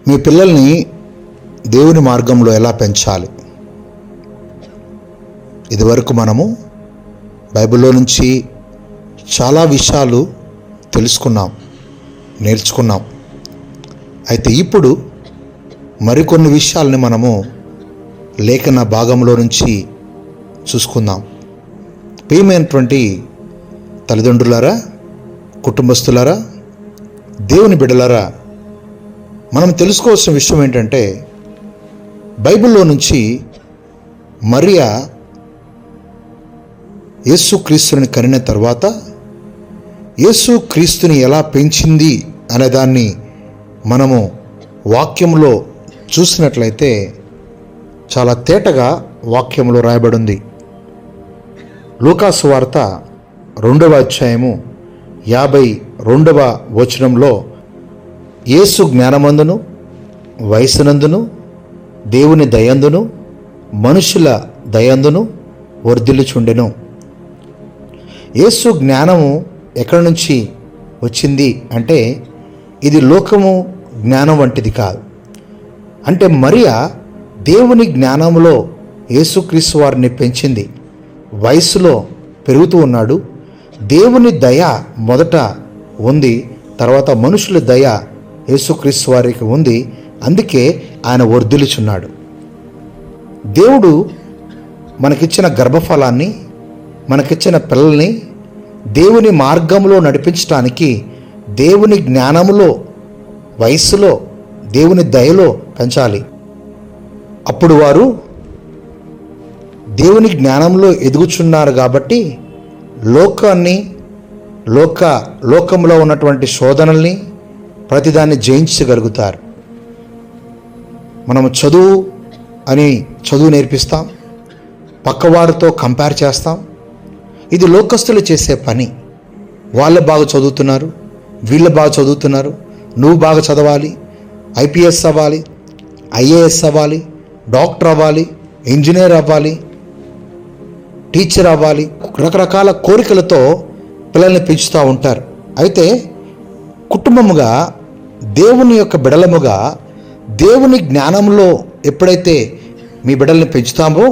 మీ పిల్లల్ని దేవుని మార్గంలో ఎలా పెంచాలి? ఇదివరకు మనము బైబిల్లో నుంచి చాలా విషయాలు తెలుసుకున్నాం, నేర్చుకున్నాం. అయితే ఇప్పుడు మరికొన్ని విషయాలని మనము లేఖన భాగంలో నుంచి చూసుకుందాం. ప్రియమైనటువంటి తల్లిదండ్రులారా, కుటుంబస్తులారా, దేవుని బిడ్డలారా, మనం తెలుసుకోవాల్సిన విషయం ఏంటంటే, బైబిల్లో నుంచి మరియా యేసుక్రీస్తుని కనిన తర్వాత యేసుక్రీస్తుని ఎలా పెంచింది అనేదాన్ని మనము వాక్యంలో చూసినట్లయితే చాలా తేటగా వాక్యంలో రాయబడింది. లూకాసు వార్త 2వ అధ్యాయము 52వ వచనంలో, యేసు జ్ఞానమందును వయసునందును దేవుని దయందును మనుషుల దయందును వర్ధిల్లుచుండెను. యేసు జ్ఞానము ఎక్కడి నుంచి వచ్చింది అంటే, ఇది లోకము జ్ఞానం వంటిది కాదు. అంటే మరియా దేవుని జ్ఞానంలో యేసుక్రీస్తు వారిని పెంచింది. వయసులో పెరుగుతూ ఉన్నాడు. దేవుని దయ మొదట ఉంది, తర్వాత మనుషుల దయ యేసుక్రీస్తు వారికి ఉంది. అందుకే ఆయన వర్ధిల్లుచున్నాడు. దేవుడు మనకిచ్చిన గర్భఫలాన్ని, మనకిచ్చిన పిల్లల్ని దేవుని మార్గంలో నడిపించడానికి దేవుని జ్ఞానములో, వయస్సులో, దేవుని దయలో పెంచాలి. అప్పుడు వారు దేవుని జ్ఞానంలో ఎదుగుచున్నారు కాబట్టి లోకంలో ఉన్నటువంటి శోధనల్ని, ప్రతిదాన్ని జయించగలుగుతారు. మనము చదువు నేర్పిస్తాం, పక్కవారితో కంపేర్ చేస్తాం. ఇది లోకస్తులు చేసే పని. వాళ్ళు బాగా చదువుతున్నారు, వీళ్ళు బాగా చదువుతున్నారు, నువ్వు బాగా చదవాలి, ఐపీఎస్ అవ్వాలి, ఐఏఎస్ అవ్వాలి, డాక్టర్ అవ్వాలి, ఇంజనీర్ అవ్వాలి, టీచర్ అవ్వాలి, రకరకాల కోరికలతో పిల్లల్ని పెంచుతూ ఉంటారు. అయితే కుటుంబముగా, దేవుని యొక్క బిడలముగా, దేవుని జ్ఞానంలో ఎప్పుడైతే మీ బిడ్డల్ని పెంచుతామో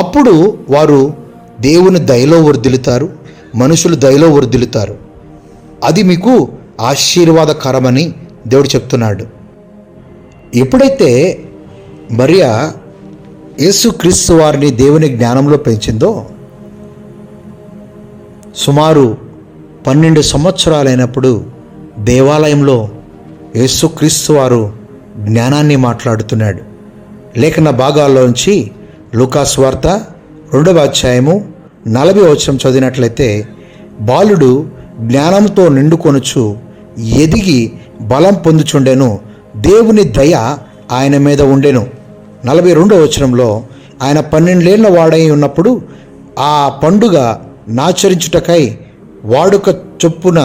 అప్పుడు వారు దేవుని దయలో వర్ధిల్లుతారు, మనుషులు దయలో వర్ధిల్లుతారు. అది మీకు ఆశీర్వాదకరమని దేవుడు చెప్తున్నాడు. ఎప్పుడైతే మరియా యేసుక్రీస్తు వారిని దేవుని జ్ఞానంలో పెంచిందో, సుమారు 12 సంవత్సరాలైనప్పుడు దేవాలయంలో యేసుక్రీస్తు వారు జ్ఞానాన్ని మాట్లాడుతున్నాడు. లేఖన భాగాల్లోంచి లూకాసు వార్త 2వ అధ్యాయము 40వ వచనం చదివినట్లయితే, బాలుడు జ్ఞానంతో నిండుకొనుచు ఎదిగి బలం పొందుచుండెను, దేవుని దయ ఆయన మీద ఉండెను. 42వ వచనంలో, ఆయన 12 ఏళ్ల వాడై ఉన్నప్పుడు ఆ పండుగ నాచరించుటకై వాడుక చొప్పున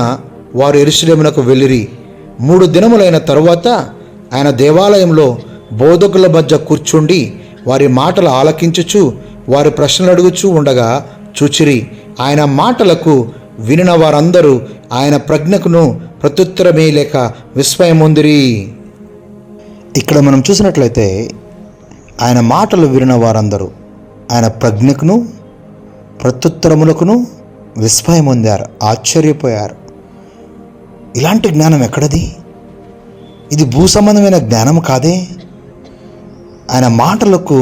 వారు యెరూషలేమునకు వెళ్ళిరి. 3 దినములైన తరువాత ఆయన దేవాలయంలో బోధకుల మధ్య కూర్చుండి వారి మాటలు ఆలకించుచు వారి ప్రశ్నలు అడుగుచూ ఉండగా చూచిరి. ఆయన మాటలకు వినిన వారందరూ ఆయన ప్రజ్ఞకును ప్రత్యుత్తరమే లేక విస్మయమొందిరి. ఇక్కడ మనం చూసినట్లయితే ఆయన మాటలు వినిన వారందరూ ఆయన ప్రజ్ఞకును ప్రత్యుత్తరములకును విస్మయమొందారు, ఆశ్చర్యపోయారు. ఇలాంటి జ్ఞానం ఎక్కడది? ఇది భూ సంబంధమైన జ్ఞానం కాదే. ఆయన మాటలకు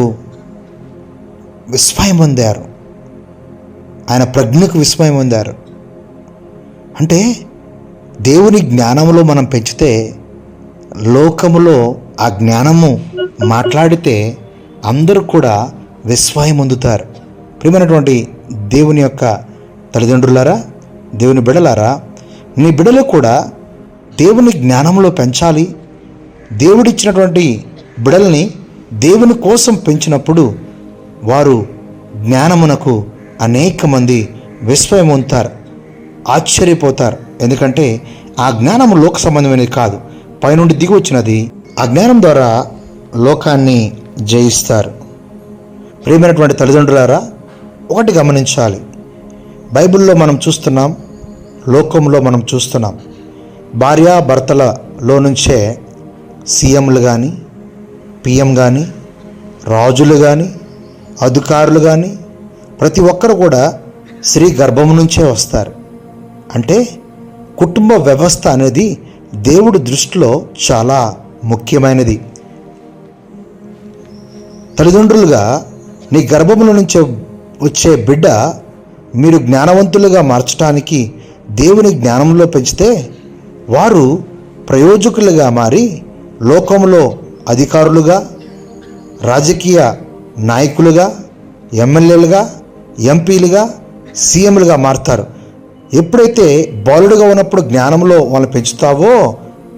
విస్మయం పొందారు, ఆయన ప్రజ్ఞకు విస్మయం పొందారు. అంటే దేవుని జ్ఞానంలో మనం పెంచితే, లోకములో ఆ జ్ఞానము మాట్లాడితే అందరూ కూడా విస్మయం పొందుతారు. ప్రియమైనటువంటి దేవుని యొక్క తల్లిదండ్రులారా, దేవుని బిడ్డలారా, మీ బిడ్డలు కూడా దేవుని జ్ఞానంలో పెంచాలి. దేవుడిచ్చినటువంటి బిడ్డల్ని దేవుని కోసం పెంచినప్పుడు వారు జ్ఞానమునకు అనేక మంది విస్మయం పొందుతారు, ఆశ్చర్యపోతారు. ఎందుకంటే ఆ జ్ఞానము లోక సంబంధమైనది కాదు, పైనుండి దిగి వచ్చినది. ఆ జ్ఞానం ద్వారా లోకాన్ని జయిస్తారు. ప్రియమైనటువంటి తల్లిదండ్రులారా, ఒకటి గమనించాలి. బైబిల్లో మనం చూస్తున్నాం, లోకంలో మనం చూస్తున్నాం, భార్యాభర్తలలో నుంచే సీఎంలు కానీ, పిఎం కానీ, రాజులు కానీ, అధికారులు కానీ ప్రతి ఒక్కరు కూడా స్త్రీ గర్భం నుంచే వస్తారు. అంటే కుటుంబ వ్యవస్థ అనేది దేవుడి దృష్టిలో చాలా ముఖ్యమైనది. తల్లిదండ్రులుగా నీ గర్భముల నుంచి వచ్చే బిడ్డ మీరు జ్ఞానవంతులుగా మార్చడానికి దేవుని జ్ఞానంలో పెంచితే వారు ప్రయోజకులుగా మారి లోకంలో అధికారులుగా, రాజకీయ నాయకులుగా, ఎమ్మెల్యేలుగా, ఎంపీలుగా, సీఎంలుగా మారుతారు. ఎప్పుడైతే బాలుడుగా ఉన్నప్పుడు జ్ఞానంలో వాళ్ళని పెంచుతావో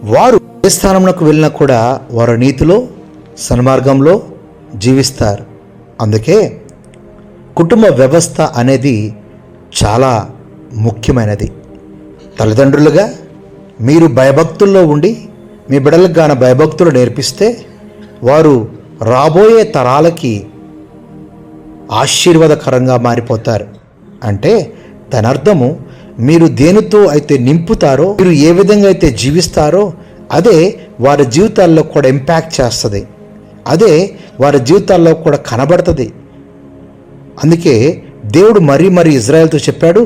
వారు ఏ స్థానంలోకి వెళ్ళినా కూడా వారు నీతిలో, సన్మార్గంలో జీవిస్తారు. అందుకే కుటుంబ వ్యవస్థ అనేది చాలా ముఖ్యమైనది. తల్లిదండ్రులుగా మీరు భయభక్తుల్లో ఉండి మీ బిడ్డలకు గాన భయభక్తులు నేర్పిస్తే వారు రాబోయే తరాలకి ఆశీర్వాదకరంగా మారిపోతారు. అంటే దాని అర్థము మీరు దేనితో అయితే నింపుతారో, మీరు ఏ విధంగా అయితే జీవిస్తారో అదే వారి జీవితాల్లో కూడా ఇంపాక్ట్ చేస్తుంది, అదే వారి జీవితాల్లో కూడా కనబడుతుంది. అందుకే దేవుడు మరీ ఇజ్రాయెల్తో చెప్పాడు,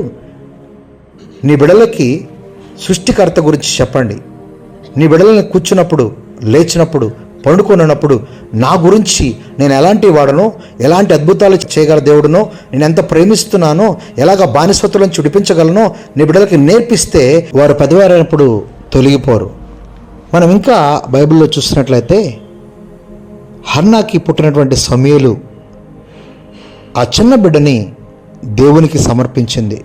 నీ బిడ్డలకి సృష్టికర్త గురించి చెప్పండి. నీ బిడ్డలని కూర్చున్నప్పుడు, లేచినప్పుడు, పండుకొనున్నప్పుడు నా గురించి నేను ఎలాంటి వాడనో, ఎలాంటి అద్భుతాలు చేయగల దేవుడునో, నేను ఎంత ప్రేమిస్తున్నానో, ఎలాగ బానిసత్తులను చుడిపించగలనో నీ బిడ్డలకి నేర్పిస్తే వారు పెద్దవారైనప్పుడు తొలగిపోరు. మనం ఇంకా బైబిల్లో చూసినట్లయితే హన్నాకి పుట్టినటువంటి సమూయేలు ఆ చిన్న బిడ్డని దేవునికి సమర్పించింది.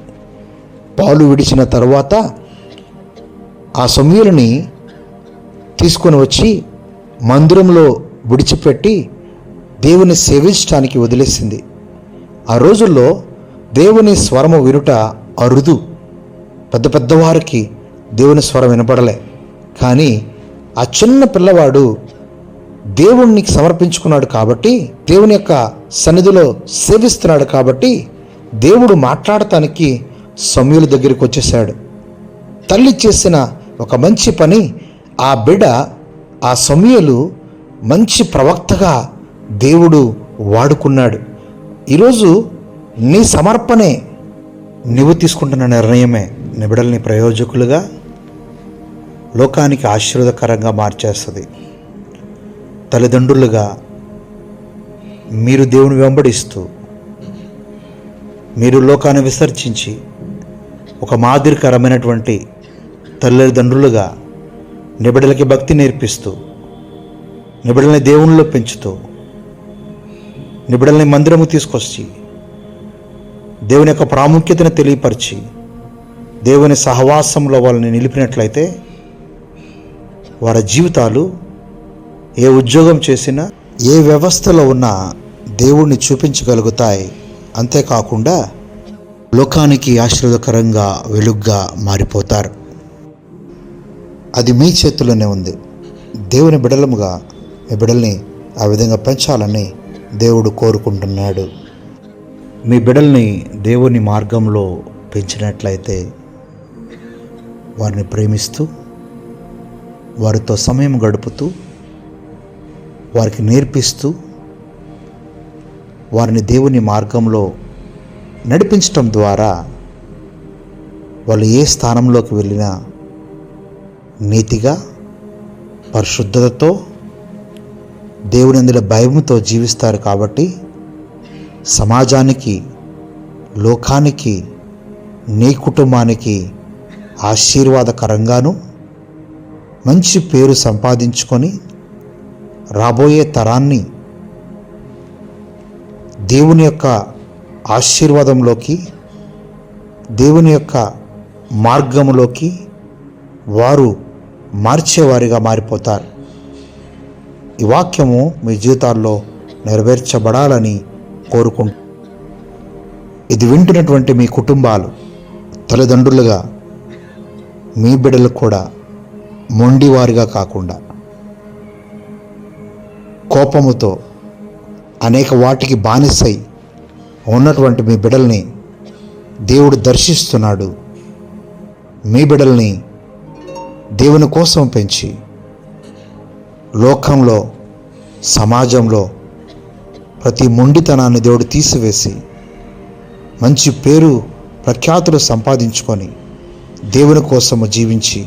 పాలు విడిచిన తరువాత ఆ సమూయేలుని తీసుకొని వచ్చి మందిరంలో విడిచిపెట్టి దేవుని సేవించడానికి వదిలేసింది. ఆ రోజుల్లో దేవుని స్వరము వినుట అరుదు. పెద్దవారికి దేవుని స్వరం వినపడలే. కానీ ఆ చిన్న పిల్లవాడు దేవుణ్ణి సమర్పించుకున్నాడు కాబట్టి, దేవుని యొక్క సన్నిధిలో సేవిస్తున్నాడు కాబట్టి దేవుడు మాట్లాడటానికి సమూయేలు దగ్గరికి వచ్చేసాడు. తల్లి చేసిన ఒక మంచి పని ఆ బిడ్డ, ఆ సమూయేలు మంచి ప్రవక్తగా దేవుడు వాడుకున్నాడు. ఈరోజు నీ సమర్పణే నువ్వు తీసుకుంటున్న నిర్ణయమే నీ బిడ్డల్ని ప్రయోజకులుగా, లోకానికి ఆశీర్వాదకరంగా మార్చేస్తుంది. తల్లిదండ్రులుగా మీరు దేవుని వెంబడిస్తూ, మీరు లోకాన్ని విసర్జించి ఒక మాదిరికరమైనటువంటి తల్లిదండ్రులుగా నిబిడలకి భక్తి నేర్పిస్తూ, నిబిడల్ని దేవునిలో పెంచుతూ, నిబిడల్ని మందిరము తీసుకొచ్చి దేవుని యొక్క ప్రాముఖ్యతను తెలియపరిచి దేవుని సహవాసంలో వాళ్ళని నిలిపినట్లయితే వారి జీవితాలు ఏ ఉద్యోగం చేసినా, ఏ వ్యవస్థలో ఉన్నా దేవుణ్ణి చూపించగలుగుతాయి. అంతేకాకుండా లోకానికి ఆశీర్వాదకరంగా, వెలుగ్గా మారిపోతారు. అది మీ చేతుల్లోనే ఉంది. దేవుని బిడ్డలముగా మీ బిడ్డల్ని ఆ విధంగా పెంచాలని దేవుడు కోరుకుంటున్నాడు. మీ బిడ్డల్ని దేవుని మార్గంలో పెంచినట్లయితే వారిని ప్రేమిస్తూ, వారితో సమయం గడుపుతూ, వారికి నేర్పిస్తూ, వారిని దేవుని మార్గంలో నడిపించటం ద్వారా వాళ్ళు ఏ స్థానంలోకి వెళ్ళినా నీతిగా, పరిశుద్ధతతో, దేవుని అందులో భయంతో జీవిస్తారు. కాబట్టి సమాజానికి, లోకానికి, నీ కుటుంబానికి ఆశీర్వాదకరంగాను మంచి పేరు సంపాదించుకొని రాబోయే తరాన్ని దేవుని యొక్క ఆశీర్వాదంలోకి, దేవుని యొక్క మార్గంలోకి వారు మార్చేవారిగా మారిపోతారు. ఈ వాక్యము మీ జీవితాల్లో నెరవేర్చబడాలని కోరుకుంటూ, ఇది వింటున్నటువంటి మీ కుటుంబాలు, తల్లిదండ్రులుగా మీ బిడ్డలు కూడా మొండివారిగా కాకుండా, కోపముతో అనేక వాటికి బానిసై ఉన్నటువంటి మీ బిడ్డల్ని దేవుడు దర్శిస్తున్నాడు. మీ బిడ్డల్ని దేవుని కోసం పెంచి లోకంలో, సమాజంలో ప్రతి మొండితనాన్ని దేవుడు తీసివేసి మంచి పేరు ప్రఖ్యాతులు సంపాదించుకొని దేవుని కోసము జీవించి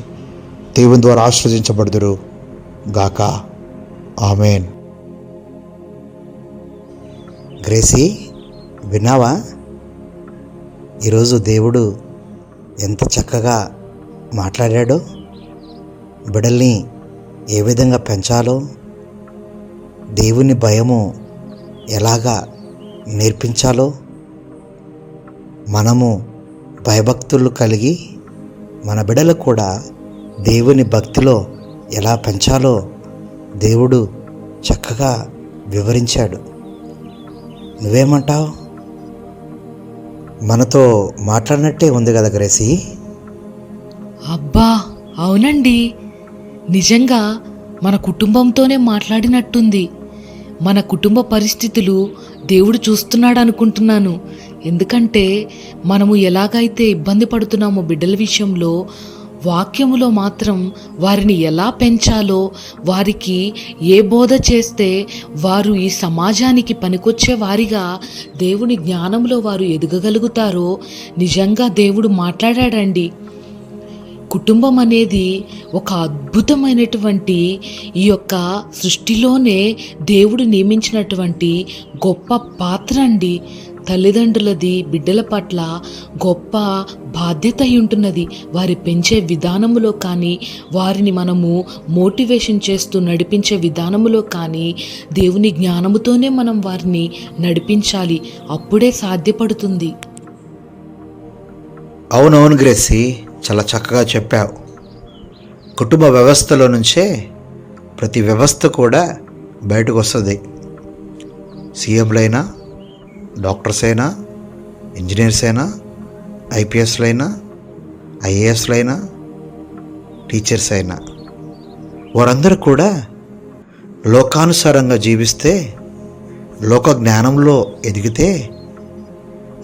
దేవుని ద్వారా ఆశీర్వదించబడుదురు గాక. ఆమెన్. గ్రేసీ, విన్నావా? ఈరోజు దేవుడు ఎంత చక్కగా మాట్లాడాడో, బిడ్డల్ని ఏ విధంగా పెంచాలో, దేవుని భయము ఎలాగా నేర్పించాలో, మనము భయభక్తులు కలిగి మన బిడ్డలకు కూడా దేవుని భక్తిలో ఎలా పెంచాలో దేవుడు చక్కగా వివరించాడు. నువ్వేమంటావు? మనతో మాట్లాడినట్టే ఉంది కదా గ్రేసీ? అబ్బా, అవునండి. నిజంగా మన కుటుంబంతోనే మాట్లాడినట్టుంది. మన కుటుంబ పరిస్థితులు దేవుడు చూస్తున్నాడు అనుకుంటున్నాను. ఎందుకంటే మనము ఎలాగైతే ఇబ్బంది పడుతున్నామో బిడ్డల విషయంలో, వాక్యములో మాత్రం వారిని ఎలా పెంచాలో, వారికి ఏ బోధ చేస్తే వారు ఈ సమాజానికి పనికొచ్చే వారిగా దేవుని జ్ఞానంలో వారు ఎదగగలుగుతారో నిజంగా దేవుడు మాట్లాడాడండి. కుటుంబం అనేది ఒక అద్భుతమైనటువంటి ఈ యొక్క సృష్టిలోనే దేవుడు నియమించినటువంటి గొప్ప పాత్ర అండి. తల్లిదండ్రులది బిడ్డల పట్ల గొప్ప బాధ్యత అయి ఉంటున్నది. వారి పెంచే విధానములో కానీ, వారిని మనము మోటివేషన్ చేస్తూ నడిపించే విధానములో కానీ దేవుని జ్ఞానముతోనే మనం వారిని నడిపించాలి. అప్పుడే సాధ్యపడుతుంది. అవునవును గ్రేసీ, చాలా చక్కగా చెప్పావు. కుటుంబ వ్యవస్థలో నుంచే ప్రతి వ్యవస్థ కూడా బయటకు వస్తుంది. సీఎంలైనా, డాక్టర్స్ అయినా, ఇంజనీర్స్ అయినా, ఐపీఎస్లైనా, ఐఏఎస్లైనా, టీచర్స్ అయినా, వారందరూ కూడా లోకానుసారంగా జీవిస్తే, లోక జ్ఞానంలో ఎదిగితే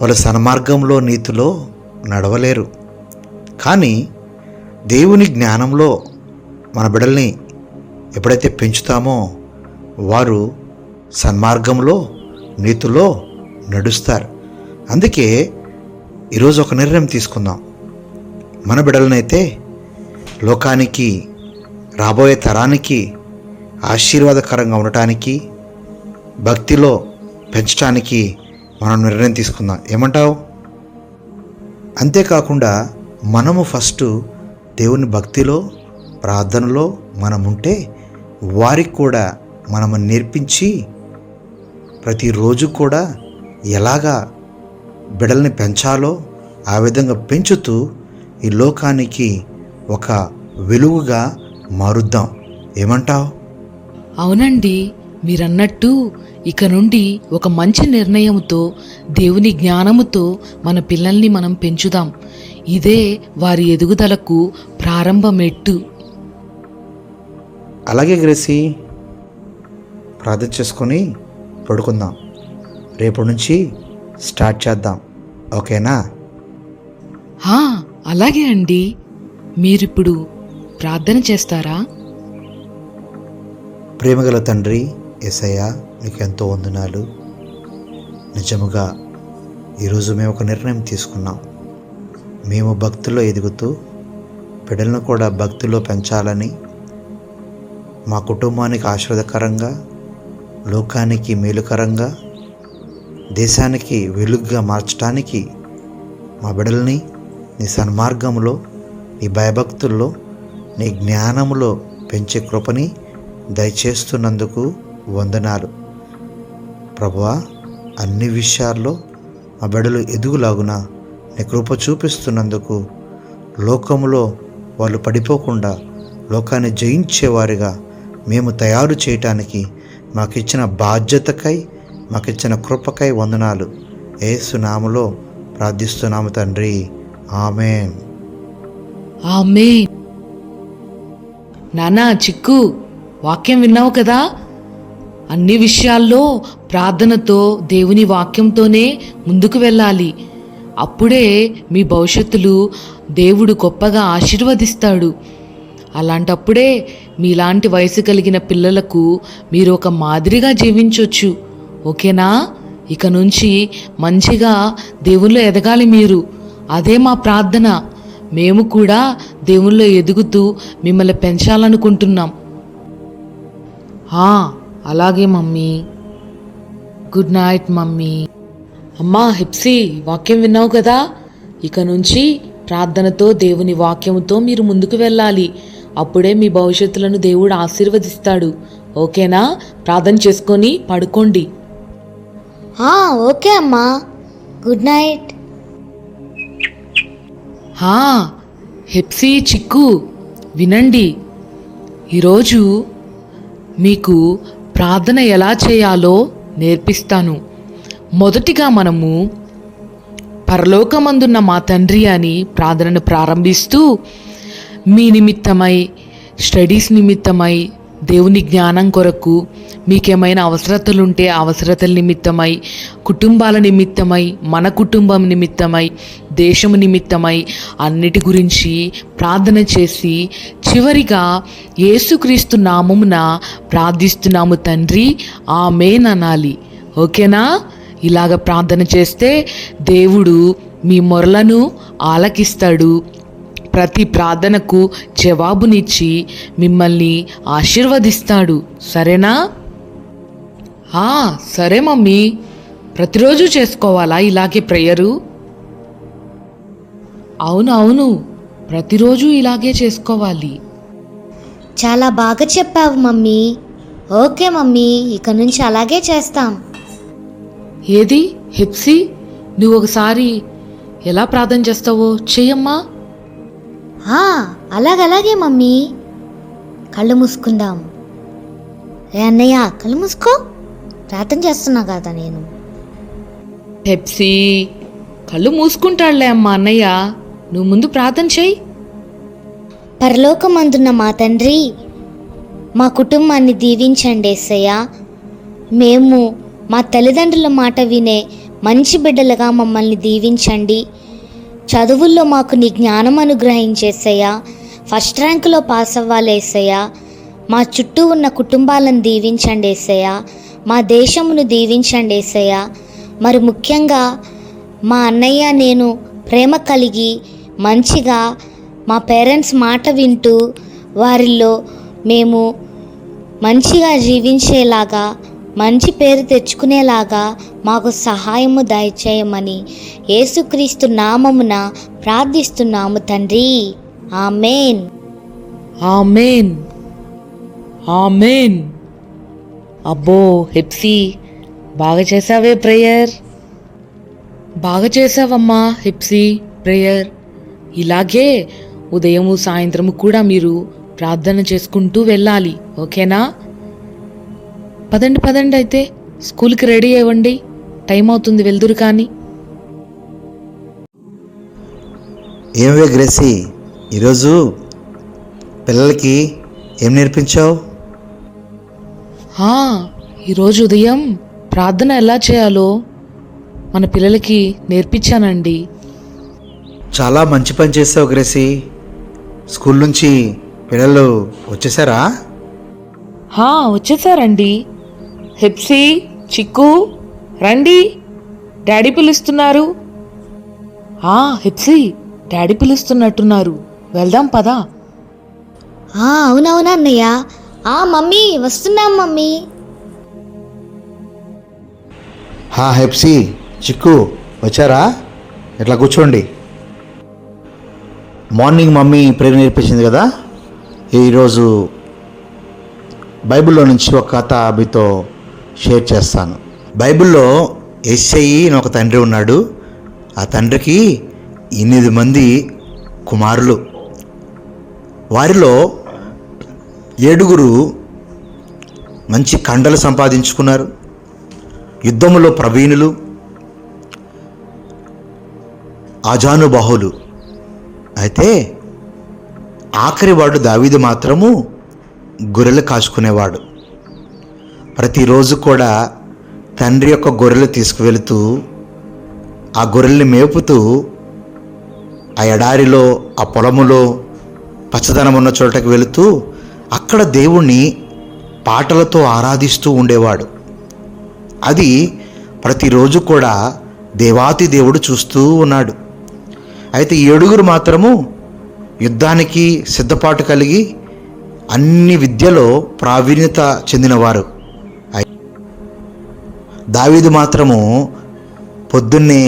వాళ్ళు సన్మార్గంలో, నీతిలో నడవలేరు. కానీ దేవుని జ్ఞానంలో మన బిడ్డల్ని ఎప్పుడైతే పెంచుతామో వారు సన్మార్గంలో, నీతిలో నడుస్తారు. అందుకే ఈరోజు ఒక నిర్ణయం తీసుకుందాం. మన బిడ్డలనైతే లోకానికి, రాబోయే తరానికి ఆశీర్వాదకరంగా ఉండటానికి, భక్తిలో పెంచడానికి మనం నిర్ణయం తీసుకుందాం. ఏమంటావు? అంతేకాకుండా మనము ఫస్ట్ దేవుని భక్తిలో, ప్రార్థనలో మనముంటే వారికి కూడా మనము నేర్పించి ప్రతిరోజు కూడా ఎలాగా బిడ్డల్ని పెంచాలో ఆ విధంగా పెంచుతూ ఈ లోకానికి ఒక వెలుగుగా మారుద్దాం. ఏమంటావు? అవునండి, మీరన్నట్టు ఇక నుండి ఒక మంచి నిర్ణయంతో, దేవుని జ్ఞానముతో మన పిల్లల్ని మనం పెంచుదాం. ఇదే వారి ఎదుగుదలకు ప్రారంభమెట్టు. అలాగే గ్రేసీ, ప్రార్థన చేసుకొని పడుకుందాం. రేపటి నుంచి స్టార్ట్ చేద్దాం. ఓకేనా? అలాగే అండి. మీరిప్పుడు ప్రార్థన చేస్తారా? ప్రేమగల తండ్రి యేసయ్యా, నీకు ఎంతో వందనాలు. నిజముగా ఈరోజు మేము ఒక నిర్ణయం తీసుకున్నాం. మేము భక్తిలో ఎదుగుతూ బిడ్డలను కూడా భక్తిలో పెంచాలని, మా కుటుంబానికి ఆశీర్వాదకరంగా, లోకానికి మేలుకరంగా, దేశానికి వెలుగుగా మార్చడానికి మా బిడ్డల్ని నీ సన్మార్గంలో, నీ భయభక్తుల్లో, నీ జ్ఞానములో పెంచే కృపని దయచేస్తున్నందుకు వందనాలు ప్రభువా. అన్ని విషయాల్లో మా బిడ్డలు ఎదుగులాగున నీ కృప చూపిస్తున్నందుకు, లోకములో వాళ్ళు పడిపోకుండా లోకాన్ని జయించేవారిగా మేము తయారు చేయటానికి మాకిచ్చిన బాధ్యతకై, మాకిచ్చిన కృపకై వందనాలు. యేసు నామములో ప్రార్థిస్తున్నాము తండ్రి. ఆమేన్. ఆమేన్. నానా చిక్కు, వాక్యం విన్నావు కదా? అన్ని విషయాల్లో ప్రార్థనతో, దేవుని వాక్యంతోనే ముందుకు వెళ్ళాలి. అప్పుడే మీ భవిష్యత్తులు దేవుడు గొప్పగా ఆశీర్వదిస్తాడు. అలాంటప్పుడే మీలాంటి వయసు కలిగిన పిల్లలకు మీరు ఒక మాదిరిగా జీవించవచ్చు. ఓకేనా? ఇక నుంచి మంచిగా దేవుల్లో ఎదగాలి మీరు. అదే మా ప్రార్థన. మేము కూడా దేవుల్లో ఎదుగుతూ మిమ్మల్ని పెంచాలనుకుంటున్నాం. అలాగే మమ్మీ. Good night mummy. అమ్మా హిప్సీ, వాక్యం విన్నావు కదా? ఇక నుంచి ప్రార్థనతో దేవుని వాక్యంతో మీరు ముందుకు వెళ్ళాలి. అప్పుడే మీ భవిష్యత్తులను దేవుడు ఆశీర్వదిస్తాడు. ఓకేనా? ప్రార్థన చేసుకొని పడుకోండి. ఓకే అమ్మా. Good night. హెప్సీ, చిక్కు, వినండి. ఈరోజు మీకు ప్రార్థన ఎలా చేయాలో నేర్పిస్తాను. మొదటిగా మనము పరలోకమందున్న మా తండ్రి అని ప్రార్థనను ప్రారంభిస్తూ మీ నిమిత్తమై, స్టడీస్ నిమిత్తమై, దేవుని జ్ఞానం కొరకు, మీకేమైనా అవసరతలుంటే అవసరతల నిమిత్తమై, కుటుంబాల నిమిత్తమై, మన కుటుంబం నిమిత్తమై, దేశము నిమిత్తమై అన్నిటి గురించి ప్రార్థన చేసి చివరిగా యేసుక్రీస్తు నామమున ప్రార్థిస్తున్నాము తండ్రి, ఆమేన్ అనాలి. ఓకేనా? ఇలాగ ప్రార్థన చేస్తే దేవుడు మీ మొరలను ఆలకిస్తాడు. ప్రతి ప్రార్థనకు జవాబునిచ్చి మిమ్మల్ని ఆశీర్వదిస్తాడు. సరేనా? సరే మమ్మీ. ప్రతిరోజు చేసుకోవాలా ఇలాగే ప్రేయరు? అవును, ప్రతిరోజు ఇలాగే చేసుకోవాలి. చాలా బాగా చెప్పావు మమ్మీ. ఓకే మమ్మీ, ఇక నుంచి అలాగే చేస్తాం. ఏది హిప్సీ, నువ్వు ఒకసారి ఎలా ప్రార్థన చేస్తావో చెయ్యమ్మా. అలాగే మమ్మీ. కళ్ళు మూసుకుందాం. అన్నయ్య, కళ్ళు మూసుకో. ప్రార్థన చేస్తున్నా కదా నేను. హెప్సీ, కళ్ళు మూసుకుంటాడులే అమ్మా అన్నయ్య. నువ్వు ముందు ప్రార్థన చెయ్యి. పరలోకమందున్న మా తండ్రి, మా కుటుంబాన్ని దీవించండి యేసయ్యా. మేము మా తల్లిదండ్రుల మాట వినే మంచి బిడ్డలుగా మమ్మల్ని దీవించండి. చదువుల్లో మాకు నీ జ్ఞానం అనుగ్రహించేసయ్యా. ఫస్ట్ ర్యాంకులో పాస్ అవ్వాలి యేసయ్యా. మా చుట్టూ ఉన్న కుటుంబాలను దీవించండి యేసయ్యా. మా దేశమును దీవించండి యేసయ్యా. మరి ముఖ్యంగా మా అన్నయ్య నేను ప్రేమ కలిగి మంచిగా మా పేరెంట్స్ మాట వింటూ వారిలో మేము మంచిగా జీవించేలాగా, మంచి పేరు తెచ్చుకునేలాగా మాకు సహాయము దయచేయమని యేసుక్రీస్తు నామమున ప్రార్థిస్తున్నాము తండ్రి. ఆమేన్. ఆమేన్. ఆమేన్. అబ్బో హెప్సీ, బాగా చేసావే ప్రేయర్. బాగా చేసావమ్మా హెప్సీ ప్రేయర్. ఇలాగే ఉదయము సాయంత్రము కూడా మీరు ప్రార్థన చేసుకుంటూ వెళ్ళాలి. ఓకేనా? పదండి అయితే స్కూల్కి రెడీ అవ్వండి. టైం అవుతుంది, వెళ్దురు కానీ. ఏమవే గ్రేసీ, ఈరోజు పిల్లలకి ఏం నేర్పించావు? ఈరోజు ఉదయం ప్రార్థన ఎలా చేయాలో మన పిల్లలకి నేర్పించానండి. చాలా మంచి పని చేసావు గ్రేసీ. స్కూల్ నుంచి పిల్లలు వచ్చేసారా? వచ్చేసారండి. హెప్సీ, చిక్కు, రండి, డాడీ పిలుస్తున్నారు. హెప్సీ, డాడీ పిలుస్తున్నట్టున్నారు, వెళ్దాం పదా. అవునవునా అన్నయ్య. మమ్మీ వస్తున్నాం మమ్మీ. హెప్సీ, చిక్కు వచ్చారా? ఇట్లా కూర్చోండి. మార్నింగ్ మమ్మీ ప్రేయర్ నేర్పించింది కదా, ఈరోజు బైబిల్లో నుంచి ఒక కథ మీతో షేర్ చేస్తాను. బైబిల్లో యేసయ్య అని ఒక తండ్రి ఉన్నాడు. ఆ తండ్రికి 8 మంది కుమారులు. వారిలో 7 మంచి కండలు సంపాదించుకున్నారు, యుద్ధములో ప్రవీణులు, ఆజానుబాహులు. అయితే ఆఖరివాడు దావీదు మాత్రము గొర్రెలు కాచుకునేవాడు. ప్రతిరోజు కూడా తండ్రి యొక్క గొర్రెలు తీసుకువెళుతూ ఆ గొర్రెల్ని మేపుతూ ఆ ఎడారిలో, ఆ పొలములో పచ్చదనం ఉన్న చోటకి వెళుతూ అక్కడ దేవుణ్ణి పాటలతో ఆరాధిస్తూ ఉండేవాడు. అది ప్రతిరోజు కూడా దేవాతి దేవుడు చూస్తూ ఉన్నాడు. అయితే 7 మాత్రము యుద్ధానికి సిద్ధపాటు కలిగి అన్ని విద్యలో ప్రావీణ్యత చెందినవారు. దావీదు మాత్రము పొద్దున్నే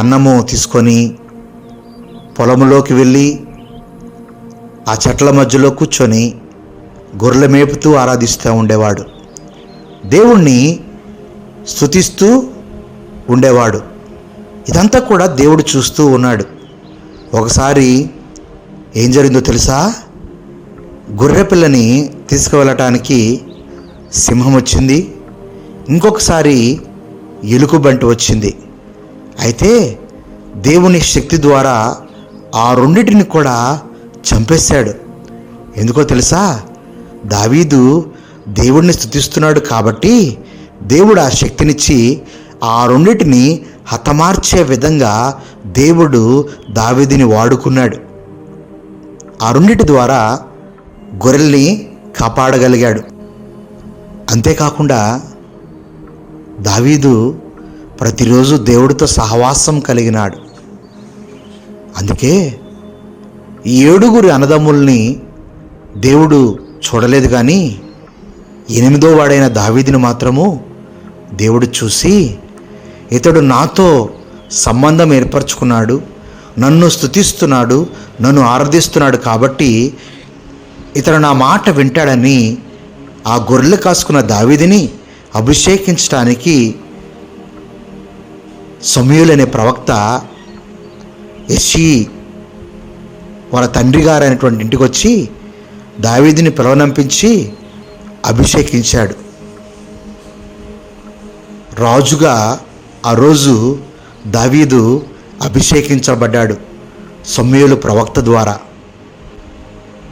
అన్నము తీసుకొని పొలంలోకి వెళ్ళి ఆ చెట్ల మధ్యలో కూర్చొని గొర్రెల మేపుతూ ఆరాధిస్తూ ఉండేవాడు. దేవుణ్ణి స్తుతిస్తూ ఉండేవాడు. ఇదంతా కూడా దేవుడు చూస్తూ ఉన్నాడు. ఒకసారి ఏం జరిగిందో తెలుసా? గొర్రె పిల్లని తీసుకువెళ్ళటానికి సింహం వచ్చింది. ఇంకొకసారి ఎలుగుబంటి వచ్చింది. అయితే దేవుని శక్తి ద్వారా ఆ రెండింటిని కూడా చంపేశాడు. ఎందుకో తెలుసా? దావీదు దేవుణ్ణి స్తుతిస్తున్నాడు కాబట్టి దేవుడు ఆ శక్తినిచ్చి ఆ రెండింటిని హతమార్చే విధంగా దేవుడు దావీదుని వాడుకున్నాడు. ఆ రెండింటి ద్వారా గొర్రెల్ని కాపాడగలిగాడు. అంతేకాకుండా దావీదు ప్రతిరోజు దేవుడితో సహవాసం కలిగినాడు. అందుకే ఈ 7 అన్నదమ్ముల్ని దేవుడు చూడలేదు, కానీ 8వ వాడైన దావీదుని మాత్రము దేవుడు చూసి, ఇతడు నాతో సంబంధం ఏర్పరచుకున్నాడు, నన్ను స్తుతిస్తున్నాడు, నన్ను ఆరాధిస్తున్నాడు కాబట్టి ఇతడు నా మాట వింటాడని ఆ గొర్రెలు కాసుకున్న దావీదుని అభిషేకించడానికి సమూయేలు అనే ప్రవక్త యెష్షయి వాళ్ళ తండ్రి గారు అయినటువంటి ఇంటికి వచ్చి దావీదుని పిలవనంపించి అభిషేకించాడు. రాజుగా ఆ రోజు దావీదు అభిషేకించబడ్డాడు సమూయేలు ప్రవక్త ద్వారా.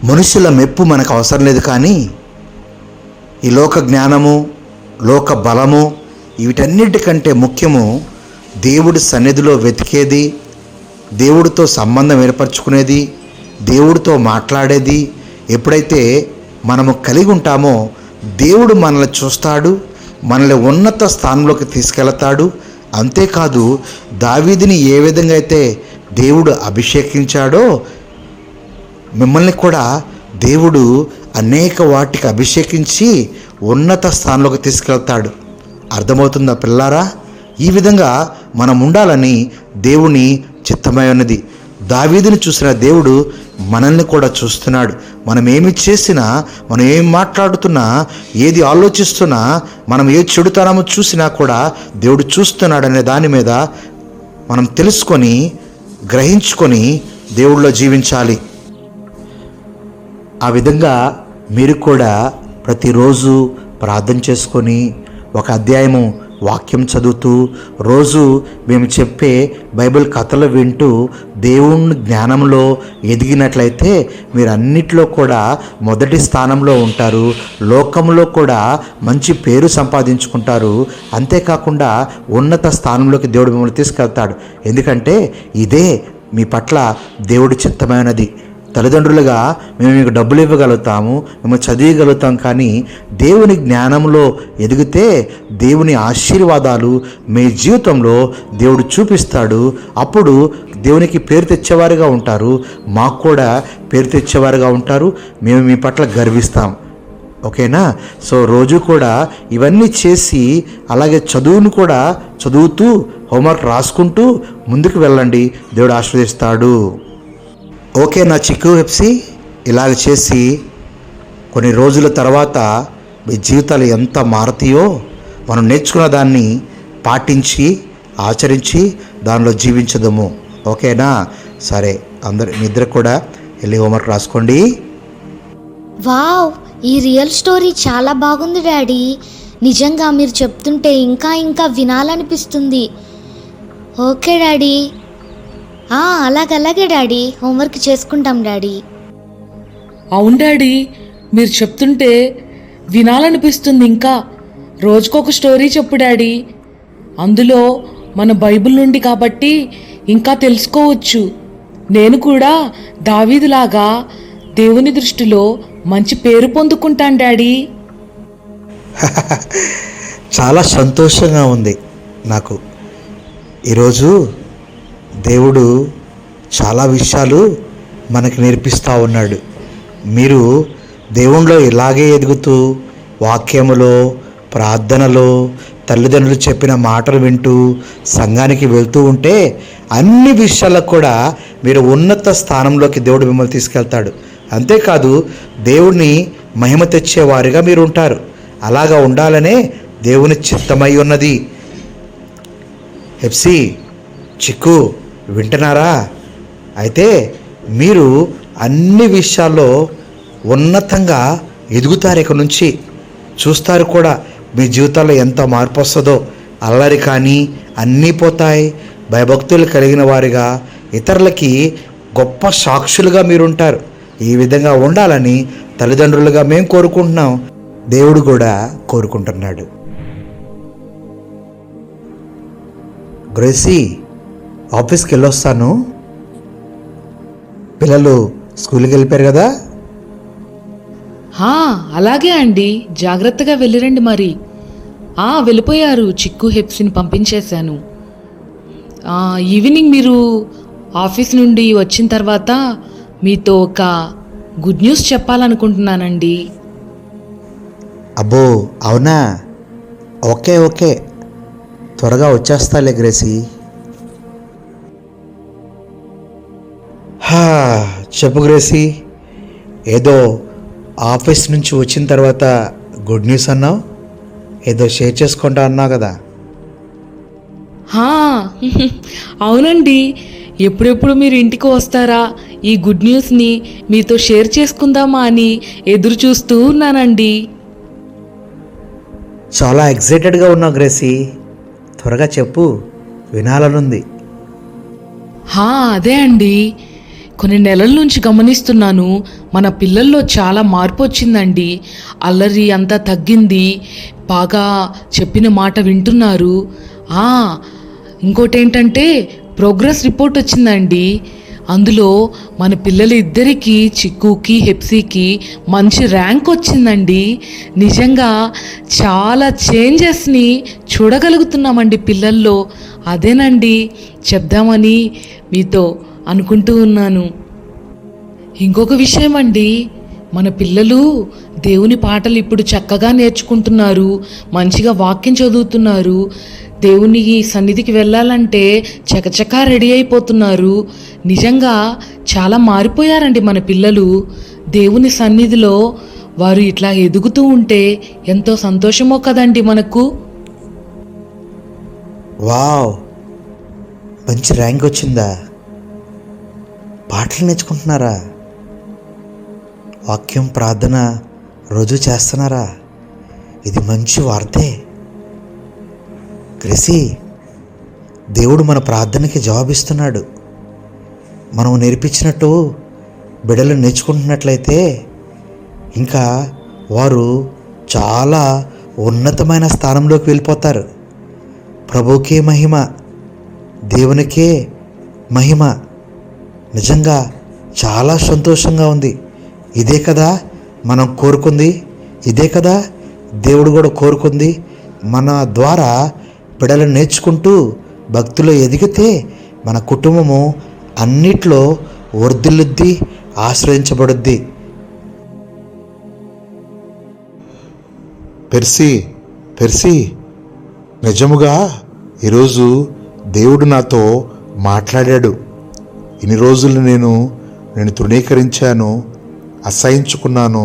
మనుషుల మెప్పు మనకు అవసరం లేదు, కానీ ఈ లోక జ్ఞానము, లోక బలము, వీటన్నిటికంటే ముఖ్యము దేవుడి సన్నిధిలో వెతికేది, దేవుడితో సంబంధం ఏర్పరచుకునేది, దేవుడితో మాట్లాడేది. ఎప్పుడైతే మనము కలిగి ఉంటామో దేవుడు మనల్ని చూస్తాడు, మనల్ని ఉన్నత స్థానంలోకి తీసుకెళ్తాడు. అంతేకాదు, దావీదుని ఏ విధంగా అయితే దేవుడు అభిషేకించాడో మిమ్మల్ని కూడా దేవుడు అనేక వాటికి అభిషేకించి ఉన్నత స్థానంలోకి తీసుకెళ్తాడు. అర్థమవుతుందా పిల్లారా? ఈ విధంగా మనం ఉండాలని దేవుని చిత్తమై ఉన్నది. దావీదుని చూసిన దేవుడు మనల్ని కూడా చూస్తున్నాడు. మనం ఏమి చేసినా, మనం ఏం మాట్లాడుతున్నా, ఏది ఆలోచిస్తున్నా, మనం ఏ చెడుతనమో చూసినా కూడా దేవుడు చూస్తున్నాడు అనే దాని మీద మనం తెలుసుకొని, గ్రహించుకొని దేవుడిలో జీవించాలి. ఆ విధంగా మీరు కూడా ప్రతిరోజు ప్రార్థన చేసుకొని ఒక అధ్యాయము వాక్యం చదువుతూ, రోజు మేము చెప్పే బైబిల్ కథలు వింటూ దేవుని జ్ఞానంలో ఎదిగినట్లయితే మీరు అన్నిట్లో కూడా మొదటి స్థానంలో ఉంటారు. లోకంలో కూడా మంచి పేరు సంపాదించుకుంటారు. అంతేకాకుండా ఉన్నత స్థానంలోకి దేవుడు మిమ్మల్ని తీసుకెళ్తాడు. ఎందుకంటే ఇదే మీ పట్ల దేవుడి చిత్తమైనది. తల్లిదండ్రులుగా మేము మీకు డబ్బులు ఇవ్వగలుగుతాము, మేము చదివగలుగుతాం, కానీ దేవుని జ్ఞానంలో ఎదిగితే దేవుని ఆశీర్వాదాలు మీ జీవితంలో దేవుడు చూపిస్తాడు. అప్పుడు దేవునికి పేరు తెచ్చేవారుగా ఉంటారు, మాకు కూడా పేరు తెచ్చేవారుగా ఉంటారు. మేము మీ పట్ల గర్విస్తాం. ఓకేనా? సో రోజు కూడా ఇవన్నీ చేసి, అలాగే చదువును కూడా చదువుతూ హోంవర్క్ రాసుకుంటూ ముందుకు వెళ్ళండి. దేవుడు ఆశీర్వదిస్తాడు. ఓకే నా చిక్కు హెప్సీ, ఇలాగ చేసి కొన్ని రోజుల తర్వాత మీ జీవితాలు ఎంత మారుతాయో మనం నేర్చుకున్న దాన్ని పాటించి, ఆచరించి దానిలో జీవించదము. ఓకేనా? సరే, మీ ఇద్దరు కూడా వెళ్ళి హోంవర్క్ రాసుకోండి. వావ్, ఈ రియల్ స్టోరీ చాలా బాగుంది డాడీ. నిజంగా మీరు చెప్తుంటే ఇంకా ఇంకా వినాలనిపిస్తుంది. Okay daddy. అలాగే డాడీ, హోంవర్క్ చేసుకుంటాం డాడీ. అవును డాడీ, మీరు చెప్తుంటే వినాలనిపిస్తుంది. ఇంకా రోజుకొక స్టోరీ చెప్పు డాడీ. అందులో మన బైబిల్ నుండి కాబట్టి ఇంకా తెలుసుకోవచ్చు. నేను కూడా దావీదులాగా దేవుని దృష్టిలో మంచి పేరు పొందుకుంటాను డాడీ. చాలా సంతోషంగా ఉంది నాకు. ఈరోజు దేవుడు చాలా విషయాలు మనకి నేర్పిస్తూ ఉన్నాడు. మీరు దేవునిలో ఇలాగే ఎదుగుతూ వాక్యములో, ప్రార్థనలో, తల్లిదండ్రులు చెప్పిన మాటలు వింటూ సంఘానికి వెళ్తూ ఉంటే అన్ని విషయాలకు కూడా మీరు ఉన్నత స్థానంలోకి దేవుడు మిమ్మల్ని తీసుకెళ్తాడు. అంతేకాదు దేవుడిని మహిమ తెచ్చేవారిగా మీరు ఉంటారు. అలాగా ఉండాలనే దేవుని చిత్తమై ఉన్నది. హెప్సీ, చిక్కు వింటున్నారా? అయితే మీరు అన్ని విషయాల్లో ఉన్నతంగా ఎదుగుతారు. ఇక నుంచి చూస్తారు కూడా మీ జీవితాల్లో ఎంత మార్పు వస్తుందో. అల్లరి కానీ అన్నీ పోతాయి. భయభక్తులు కలిగిన వారిగా ఇతరులకి గొప్ప సాక్షులుగా మీరుంటారు. ఈ విధంగా ఉండాలని తల్లిదండ్రులుగా మేము కోరుకుంటున్నాం, దేవుడు కూడా కోరుకుంటున్నాడు. గ్రేసీ, ఆఫీస్కి వెళ్ళొస్తాను. పిల్లలు స్కూల్కి వెళ్ళిపోయారు కదా? అలాగే అండి, జాగ్రత్తగా వెళ్ళిరండి. మరి వెళ్ళిపోయారు. చిక్కు హెప్సీని పంపించేశాను. ఈవినింగ్ మీరు ఆఫీస్ నుండి వచ్చిన తర్వాత మీతో ఒక గుడ్ న్యూస్ చెప్పాలనుకుంటున్నానండి. అబ్బో, అవునా? ఓకే, త్వరగా వచ్చేస్తాలే గ్రేసీ. చెప్పు గ్రేసీ, ఏదో ఆఫీస్ నుంచి వచ్చిన తర్వాత గుడ్ న్యూస్ అన్నావు, ఏదో షేర్ చేసుకుంటా అన్నావు కదా? అవునండి, ఎప్పుడెప్పుడు మీరు ఇంటికి వస్తారా, ఈ గుడ్ న్యూస్ని మీతో షేర్ చేసుకుందామా అని ఎదురు చూస్తూ ఉన్నానండి. చాలా ఎక్సైటెడ్గా ఉన్నావు గ్రేసీ, త్వరగా చెప్పు, వినాలనుంది. అదే అండి, కొన్ని నెలల నుంచి గమనిస్తున్నాను, మన పిల్లల్లో చాలా మార్పు వచ్చిందండి. అల్లరి అంతా తగ్గింది, బాగా చెప్పిన మాట వింటున్నారు. ఇంకోటి ఏంటంటే ప్రోగ్రెస్ రిపోర్ట్ వచ్చిందండి. అందులో మన పిల్లలు ఇద్దరికీ, చిక్కుకి హెప్సీకి మంచి ర్యాంక్ వచ్చిందండి. నిజంగా చాలా చేంజెస్ని చూడగలుగుతున్నామండి పిల్లల్లో. అదేనండి చెప్దామని మీతో అనుకుంటూ ఉన్నాను. ఇంకొక విషయం అండి, మన పిల్లలు దేవుని పాటలు ఇప్పుడు చక్కగా నేర్చుకుంటున్నారు, మంచిగా వాక్యం చదువుతున్నారు. దేవుని సన్నిధికి వెళ్ళాలంటే చకచకా రెడీ అయిపోతున్నారు. నిజంగా చాలా మారిపోయారండి మన పిల్లలు. దేవుని సన్నిధిలో వారు ఇట్లా ఎదుగుతూ ఉంటే ఎంతో సంతోషమో కదండి మనకు. వావ్, మంచి ర్యాంక్ వచ్చిందా? పాటలు నేర్చుకుంటున్నారా? వాక్యం, ప్రార్థన రోజు చేస్తున్నారా? ఇది మంచి వార్తే. గ్రేసీ, దేవుడు మన ప్రార్థనకి జవాబిస్తున్నాడు. మనం నేర్పించినట్టు బిడ్డలు నేర్చుకుంటున్నట్లయితే ఇంకా వారు చాలా ఉన్నతమైన స్థానంలోకి వెళ్ళిపోతారు. ప్రభువుకే మహిమ, దేవునికే మహిమ. నిజంగా చాలా సంతోషంగా ఉంది. ఇదే కదా మనం కోరుకుంది, ఇదే కదా దేవుడు కూడా కోరుకుంది. మన ద్వారా బిడ్డలు నేర్చుకుంటూ భక్తిలో ఎదిగితే మన కుటుంబము అన్నిట్లో వర్ధిల్లుద్ది, ఆశ్రయించబడుద్ది. పెర్సీ, నిజముగా ఈరోజు దేవుడు నాతో మాట్లాడాడు. ఇన్ని రోజులు నేను తృణీకరించాను, అసహించుకున్నాను,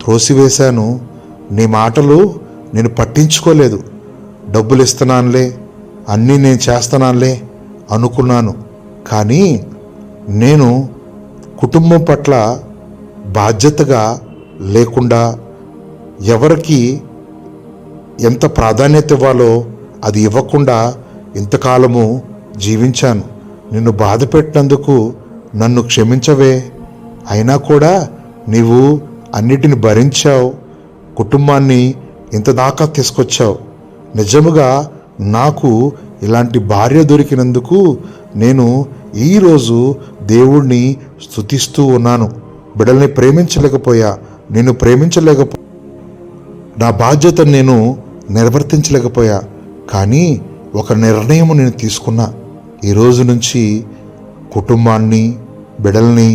త్రోసివేశాను. నీ మాటలు నేను పట్టించుకోలేదు. డబ్బులు ఇస్తున్నానులే, అన్నీ నేను చేస్తున్నానులే అనుకున్నాను. కానీ నేను కుటుంబం పట్ల బాధ్యతగా లేకుండా ఎవరికి ఎంత ప్రాధాన్యత ఇవ్వాలో అది ఇవ్వకుండా ఇంతకాలము జీవించాను. నిన్ను బాధ పెట్టినందుకు నన్ను క్షమించవే. అయినా కూడా నీవు అన్నిటిని భరించావు, కుటుంబాన్ని ఇంత దాకా తీసుకొచ్చావు. నిజముగా నాకు ఇలాంటి భార్య దొరికినందుకు నేను ఈరోజు దేవుణ్ణి స్తుతిస్తూ ఉన్నాను. బిడ్డల్ని ప్రేమించలేకపోయా, నేను ప్రేమించలేకపోయా, నా బాధ్యతను నేను నిర్వర్తించలేకపోయా. కానీ ఒక నిర్ణయం నేను తీసుకున్నా. ఈ రోజు నుంచి కుటుంబాన్ని, బిడ్డల్ని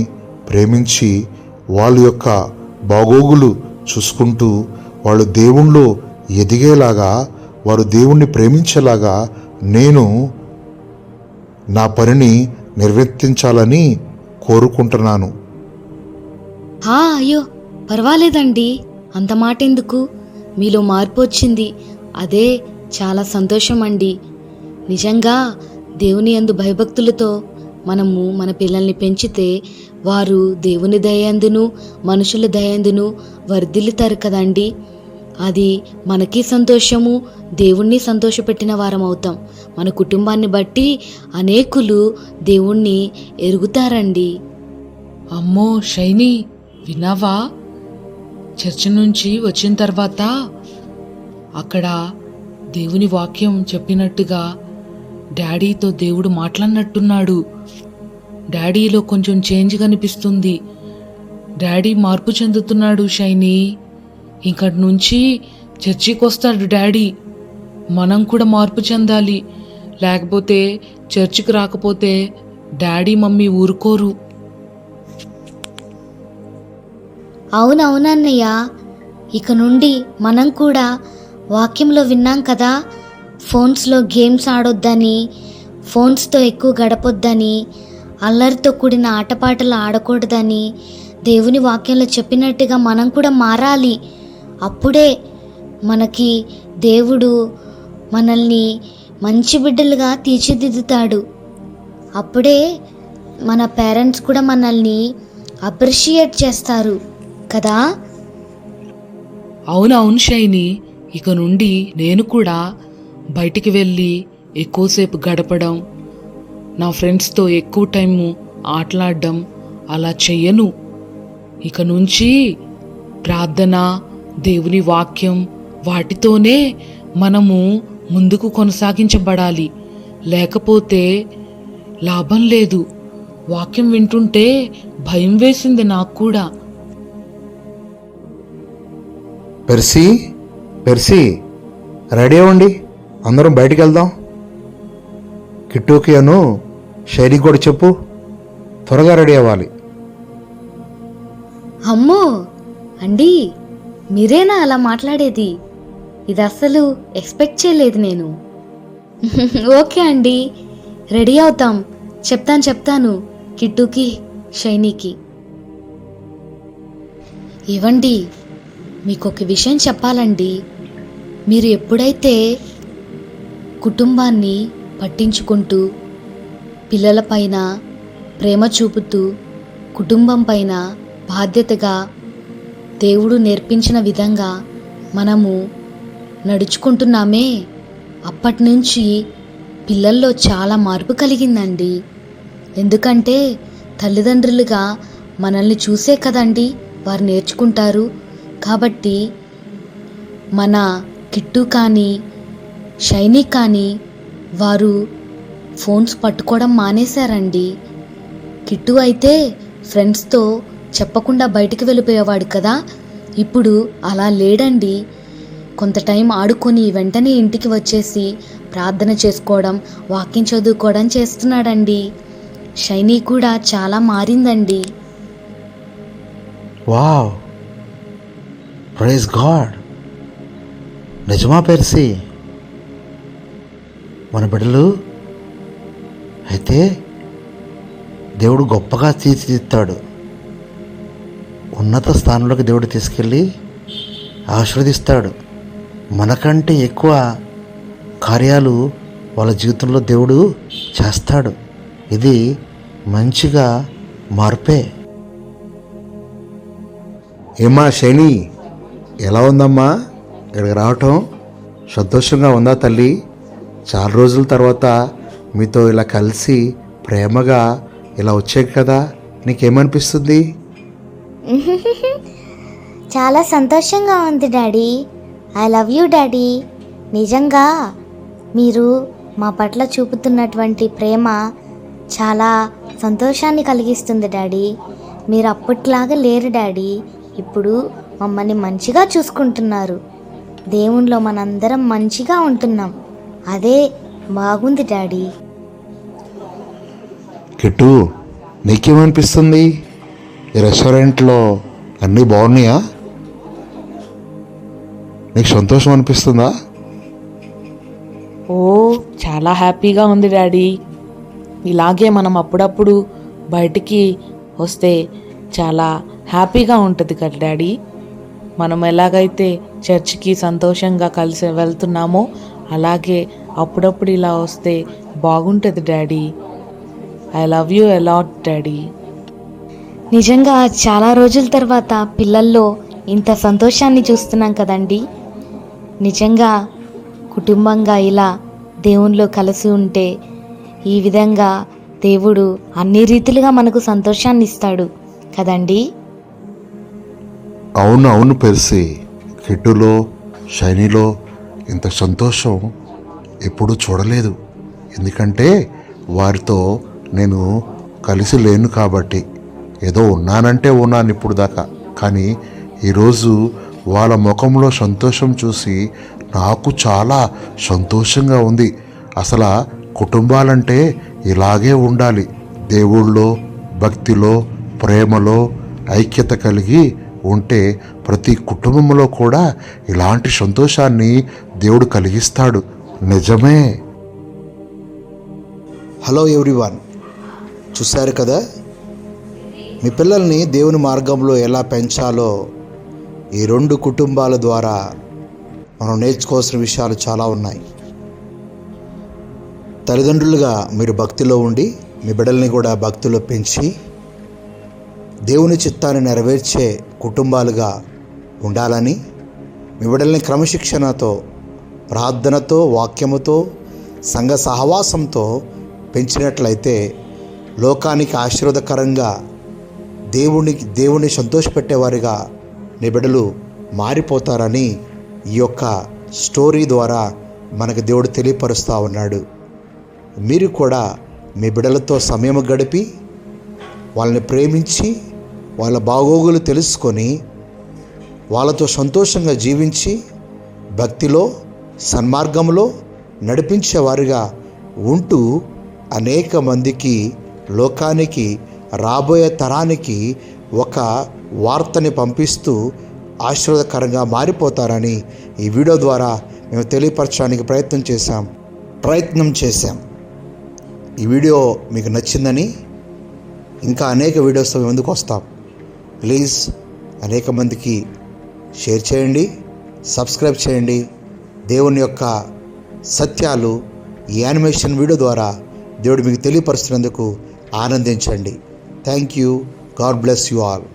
ప్రేమించి వాళ్ళ యొక్క బాగోగులు చూసుకుంటూ వాళ్ళు దేవుణ్ణిలో ఎదిగేలాగా, వారు దేవుణ్ణి ప్రేమించేలాగా నేను నా పనిని నిర్వర్తించాలని కోరుకుంటున్నాను. అయ్యో పర్వాలేదండి, అంత మాట ఎందుకు, మీలో మార్పు వచ్చింది, అదే చాలా సంతోషం అండి. నిజంగా దేవుని యందు భయభక్తులతో మనము మన పిల్లల్ని పెంచితే వారు దేవుని దయందును మనుషుల దయందును వర్ధిల్లుతారు కదండి. అది మనకి సంతోషము, దేవుణ్ణి సంతోషపెట్టిన వారం అవుతాం. మన కుటుంబాన్ని బట్టి అనేకులు దేవుణ్ణి ఎరుగుతారండి. అమ్మో షైనీ, విన్నావా? చర్చి నుంచి వచ్చిన తర్వాత అక్కడ దేవుని వాక్యం చెప్పినట్టుగా డాడీతో దేవుడు మాట్లాడినట్టున్నాడు. డాడీలో కొంచెం చేంజ్ కనిపిస్తుంది. డాడీ మార్పు చెందుతున్నాడు షైనీ. ఇంకటి నుంచి చర్చికి వస్తాడు డాడీ. మనం కూడా మార్పు చెందాలి, లేకపోతే చర్చికి రాకపోతే డాడీ మమ్మీ ఊరుకోరు. అవునవునన్నయ్య, ఇక నుండి మనం కూడా వాక్యంలో విన్నాం కదా, ఫోన్స్లో గేమ్స్ ఆడొద్దని, ఫోన్స్తో ఎక్కువ గడపొద్దని, అల్లరితో కూడిన ఆటపాటలు ఆడకూడదని దేవుని వాక్యంలో చెప్పినట్టుగా మనం కూడా మారాలి. అప్పుడే మనకి దేవుడు మనల్ని మంచి బిడ్డలుగా తీర్చిదిద్దుతాడు. అప్పుడే మన పేరెంట్స్ కూడా మనల్ని అప్రిషియేట్ చేస్తారు కదా. అవునవును షైనీ, ఇక నుండి నేను కూడా బయటికి వెళ్ళి ఎక్కువసేపు గడపడం, నా ఫ్రెండ్స్తో ఎక్కువ టైము ఆటలాడడం అలా చెయ్యను. ఇక నుంచి ప్రార్థన, దేవుని వాక్యం, వాటితోనే మనము ముందుకు కొనసాగించబడాలి. లేకపోతే లాభం లేదు. వాక్యం వింటుంటే భయం వేసింది నాకు కూడా. పెర్సీ రెడీ అవ్వండి, అందరం బయటికి వెళ్దాం. కిట్టుకి అను శైలి కూడా చెప్పు, త్వరగా రెడీ అవ్వాలి. అమ్మో అండి, మీరేనా అలా మాట్లాడేది? ఇది అస్సలు ఎక్స్పెక్ట్ చేయలేదు నేను. ఓకే అండి, రెడీ అవుతాం. చెప్తాను కిట్టుకి, షైనీకి. ఇవ్వండి, మీకు ఒక విషయం చెప్పాలండి. మీరు ఎప్పుడైతే కుటుంబాన్ని పట్టించుకుంటూ, పిల్లలపైన ప్రేమ చూపుతూ, కుటుంబం పైన బాధ్యతగా దేవుడు నేర్పించిన విధంగా మనము నడుచుకుంటున్నామే, అప్పటి నుంచి పిల్లల్లో చాలా మార్పు కలిగిందండి. ఎందుకంటే తల్లిదండ్రులుగా మనల్ని చూసే కదండి వారు నేర్చుకుంటారు. కాబట్టి మన కిట్టు కానీ షైనీ కానీ వారు ఫోన్స్ పట్టుకోవడం మానేశారండి. కిట్టు అయితే ఫ్రెండ్స్తో చెప్పకుండా బయటికి వెళ్ళిపోయేవాడు కదా, ఇప్పుడు అలా లేడండి. కొంత టైం ఆడుకొని వెంటనే ఇంటికి వచ్చేసి ప్రార్థన చేసుకోవడం, వాక్యం చదువుకోవడం చేస్తున్నాడండి. షైనీ కూడా చాలా మారిందండి. Wow, praise god. నిజమా పెర్సీ? మన బిడ్డలు అయితే దేవుడు గొప్పగా తీర్చిదిద్దాడు. ఉన్నత స్థానంలోకి దేవుడు తీసుకెళ్ళి ఆశీర్వదిస్తాడు. మనకంటే ఎక్కువ కార్యాలు వాళ్ళ జీవితంలో దేవుడు చేస్తాడు. ఇది మంచిగా మార్పే. ఏమ్మా శని, ఎలా ఉందమ్మా ఇక్కడికి రావటం? సంతోషంగా ఉందా తల్లి? చాలా రోజుల తర్వాత మీతో ఇలా కలిసి ప్రేమగా ఇలా వచ్చాయి కదా, నీకేమనిపిస్తుంది? చాలా సంతోషంగా ఉంది daddy. I love you daddy. నిజంగా మీరు మా పట్ల చూపుతున్నటువంటి ప్రేమ చాలా సంతోషాన్ని కలిగిస్తుంది డాడీ. మీరు అప్పట్లాగా లేరు డాడీ. ఇప్పుడు మమ్మల్ని మంచిగా చూసుకుంటున్నారు. దేవునిలో మనందరం మంచిగా ఉంటున్నాం. అదే బాగుంది డాడీ. కిట్టు, నీకేమనిపిస్తుంది? ఈ రెస్టారెంట్లో అన్నీ బాగున్నాయా? నీకు సంతోషం అనిపిస్తుందా? ఓ, చాలా హ్యాపీగా ఉంది డాడీ. ఇలాగే మనం అప్పుడప్పుడు బయటికి వస్తే చాలా హ్యాపీగా ఉంటుంది కదా డాడీ. మనం ఎలాగైతే చర్చికి సంతోషంగా కలిసి వెళ్తున్నామో అలాగే అప్పుడప్పుడు ఇలా వస్తే బాగుంటుంది daddy. I love you a lot daddy. నిజంగా చాలా రోజుల తర్వాత పిల్లల్లో ఇంత సంతోషాన్ని చూస్తున్నాం కదండి. నిజంగా కుటుంబంగా ఇలా దేవునిలో కలిసి ఉంటే ఈ విధంగా దేవుడు అన్ని రీతిలుగా మనకు సంతోషాన్ని ఇస్తాడు కదండి. అవును పెర్సీ, కిట్టులో షైనీలో ఇంత సంతోషం ఎప్పుడూ చూడలేదు. ఎందుకంటే వారితో నేను కలిసి లేను కాబట్టి. ఏదో ఉన్నానంటే ఉన్నాను ఇప్పుడు దాకా. కానీ ఈరోజు వాళ్ళ ముఖంలో సంతోషం చూసి నాకు చాలా సంతోషంగా ఉంది. అసలు కుటుంబాలంటే ఇలాగే ఉండాలి. దేవుళ్ళో, భక్తిలో, ప్రేమలో ఐక్యత కలిగి ఉంటే ప్రతి కుటుంబంలో కూడా ఇలాంటి సంతోషాన్ని దేవుడు కలిగిస్తాడు. నిజమే. హలో ఎవ్రీవన్, చూశారు కదా, మీ పిల్లల్ని దేవుని మార్గంలో ఎలా పెంచాలో ఈ 2 కుటుంబాల ద్వారా మనం నేర్చుకోవాల్సిన విషయాలు చాలా ఉన్నాయి. తల్లిదండ్రులుగా మీరు భక్తిలో ఉండి మీ బిడ్డల్ని కూడా భక్తిలో పెంచి దేవుని చిత్తాన్ని నెరవేర్చే కుటుంబాలుగా ఉండాలని, మీ బిడ్డల్ని క్రమశిక్షణతో, ప్రార్థనతో, వాక్యముతో, సంఘ సహవాసంతో పెంచినట్లయితే లోకానికి ఆశీర్వాదకరంగా దేవుణ్ణి సంతోషపెట్టేవారిగా నీ బిడ్డలు మారిపోతారని ఈ యొక్క స్టోరీ ద్వారా మనకు దేవుడు తెలియపరుస్తూ ఉన్నాడు. మీరు కూడా మీ బిడ్డలతో సమయం గడిపి వాళ్ళని ప్రేమించి వాళ్ళ బాగోగులు తెలుసుకొని వాళ్ళతో సంతోషంగా జీవించి భక్తిలో, సన్మార్గంలో నడిపించేవారిగా ఉంటూ అనేక మందికి, లోకానికి, రాబోయే తరానికి ఒక వార్తని పంపిస్తూ ఆశీర్వాదకరంగా మారిపోతారని ఈ వీడియో ద్వారా మేము తెలియపరచడానికి ప్రయత్నం చేశాం. ఈ వీడియో మీకు నచ్చిందని, ఇంకా అనేక వీడియోస్తో మేము ముందుకు వస్తాం. ప్లీజ్ అనేక మందికి షేర్ చేయండి, సబ్స్క్రైబ్ చేయండి. దేవుని యొక్క సత్యాలు ఈ యానిమేషన్ వీడియో ద్వారా దేవుడు మీకు తెలియపరుస్తున్నందుకు ఆనందించండి. Thank you. God bless you all.